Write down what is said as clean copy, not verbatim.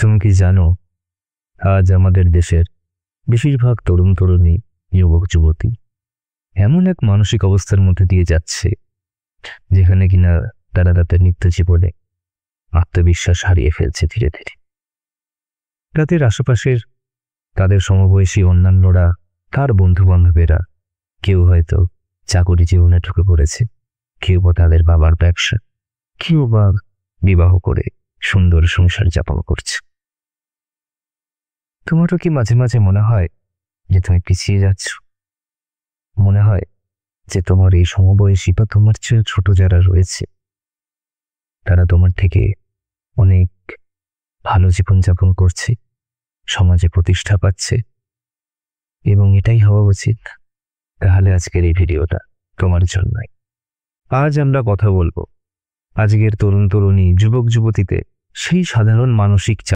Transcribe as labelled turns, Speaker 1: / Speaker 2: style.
Speaker 1: তুমি কি জানো, আজ আমাদের দেশের বেশিরভাগ তরুণ তরুণী, যুবক যুবতী এমন এক মানসিক অবস্থার মধ্যে দিয়ে যাচ্ছে যেখানে কিনা তারা তাদের নিত্য জীবনে আত্মবিশ্বাস হারিয়ে ফেলছে ধীরে ধীরে। তাদের আশেপাশের তাদের সমবয়সী অন্যান্যরা, তার বন্ধু বান্ধবেরা, কেউ হয়তো চাকরি জীবনে ঢুকে পড়েছে, কেউ বা তাদের বাবার ব্যবসা, কেউ বা বিবাহ করে সুন্দর সংসার যাপন করছে। তোমারও কি মাঝে মাঝে মনে হয় যে তুমি পিছিয়ে যাচ্ছ? মনে হয় যে তোমার এই সমবয়সী বা তোমার চেয়ে ছোট যারা রয়েছে তারা তোমার থেকে অনেক ভালো জীবনযাপন করছে, সমাজে প্রতিষ্ঠা পাচ্ছে, এবং এটাই হওয়া উচিত। তাহলে আজকের এই ভিডিওটা তোমার জন্যই। আজ আমরা কথা বলবো আজকের তরুণ তরুণী, যুবক যুবতীতে সেই সাধারণ মানসিক